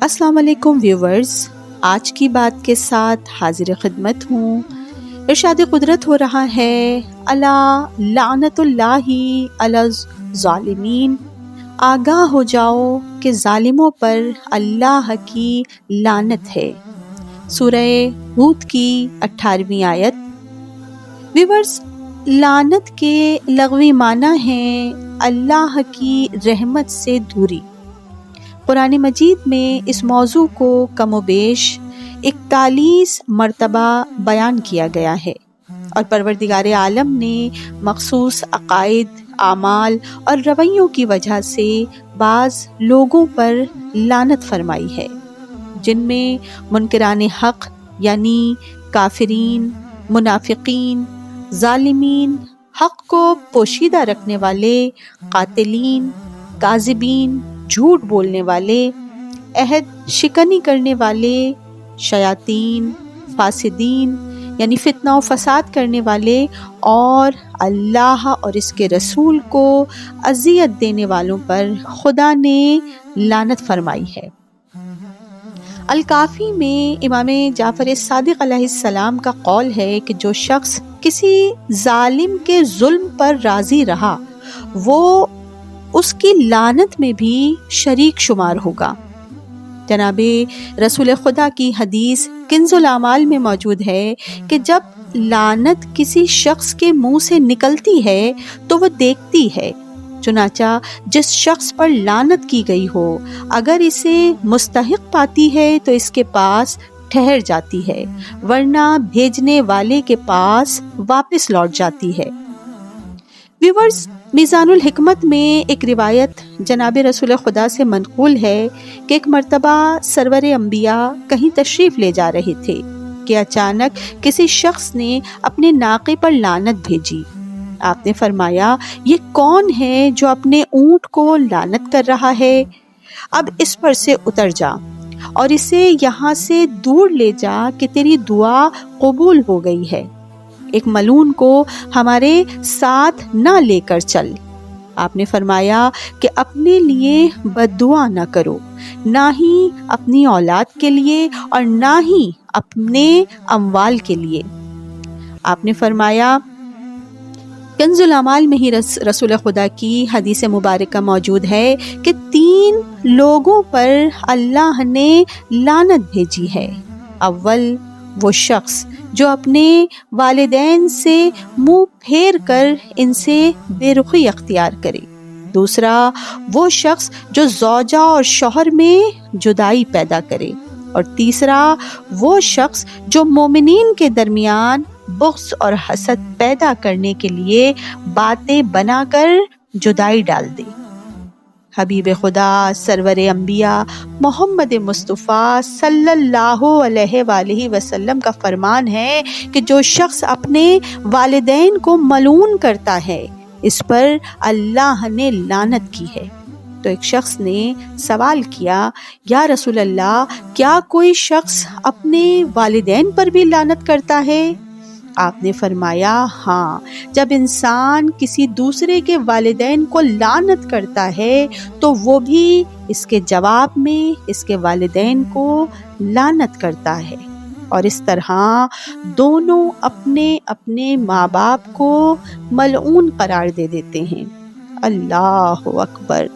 السلام علیکم ویورز، آج کی بات کے ساتھ حاضر خدمت ہوں۔ ارشاد قدرت ہو رہا ہے، الا لعنت اللہ علی الظالمین، آگاہ ہو جاؤ کہ ظالموں پر اللہ کی لعنت ہے۔ سورہ ہود کی 18ویں آیت۔ ویورز، لعنت کے لغوی معنی ہیں اللہ کی رحمت سے دوری۔ قرآن مجید میں اس موضوع کو کم و بیش 41 مرتبہ بیان کیا گیا ہے، اور پروردگار عالم نے مخصوص عقائد، اعمال اور رویوں کی وجہ سے بعض لوگوں پر لعنت فرمائی ہے، جن میں منکران حق یعنی کافرین، منافقین، ظالمین، حق کو پوشیدہ رکھنے والے، قاتلین، کاذبین، جھوٹ بولنے والے، عہد شکنی کرنے والے، شیاطین، فاسدین یعنی فتنہ و فساد کرنے والے، اور اللہ اور اس کے رسول کو اذیت دینے والوں پر خدا نے لعنت فرمائی ہے۔ الکافی میں امام جعفر صادق علیہ السلام کا قول ہے کہ جو شخص کسی ظالم کے ظلم پر راضی رہا وہ اس کی لعنت میں بھی شریک شمار ہوگا۔ جناب رسول خدا کی حدیث کنز الاعمال میں موجود ہے کہ جب لعنت کسی شخص کے منہ سے نکلتی ہے تو وہ دیکھتی ہے، چنانچہ جس شخص پر لعنت کی گئی ہو اگر اسے مستحق پاتی ہے تو اس کے پاس ٹھہر جاتی ہے، ورنہ بھیجنے والے کے پاس واپس لوٹ جاتی ہے۔ ویورز، میزان الحکمت میں ایک روایت جناب رسول خدا سے منقول ہے کہ ایک مرتبہ سرور انبیاء کہیں تشریف لے جا رہے تھے کہ اچانک کسی شخص نے اپنے ناقے پر لعنت بھیجی۔ آپ نے فرمایا، یہ کون ہے جو اپنے اونٹ کو لعنت کر رہا ہے؟ اب اس پر سے اتر جا اور اسے یہاں سے دور لے جا کہ تیری دعا قبول ہو گئی ہے۔ ایک ملعون کو ہمارے ساتھ نہ لے کر چل۔ آپ نے فرمایا کہ اپنے لیے بد دعا نہ کرو، نہ ہی اپنی اولاد کے لیے اور نہ ہی اپنے اموال کے لیے۔ آپ نے فرمایا، کنز الاعمال میں ہی رسول خدا کی حدیث مبارکہ موجود ہے کہ 3 لوگوں پر اللہ نے لعنت بھیجی ہے۔ اول، وہ شخص جو اپنے والدین سے منہ پھیر کر ان سے بے رخی اختیار کرے۔ دوسرا، وہ شخص جو زوجہ اور شوہر میں جدائی پیدا کرے۔ اور تیسرا، وہ شخص جو مومنین کے درمیان بغض اور حسد پیدا کرنے کے لیے باتیں بنا کر جدائی ڈال دے۔ حبیب خدا سرور انبیاء محمد مصطفیٰ صلی اللہ علیہ وآلہ وسلم کا فرمان ہے کہ جو شخص اپنے والدین کو ملعون کرتا ہے اس پر اللہ نے لعنت کی ہے۔ تو ایک شخص نے سوال کیا، یا رسول اللہ، کیا کوئی شخص اپنے والدین پر بھی لعنت کرتا ہے؟ آپ نے فرمایا، ہاں، جب انسان کسی دوسرے کے والدین کو لعنت کرتا ہے تو وہ بھی اس کے جواب میں اس کے والدین کو لعنت کرتا ہے، اور اس طرح دونوں اپنے اپنے ماں باپ کو ملعون قرار دے دیتے ہیں۔ اللہ اکبر۔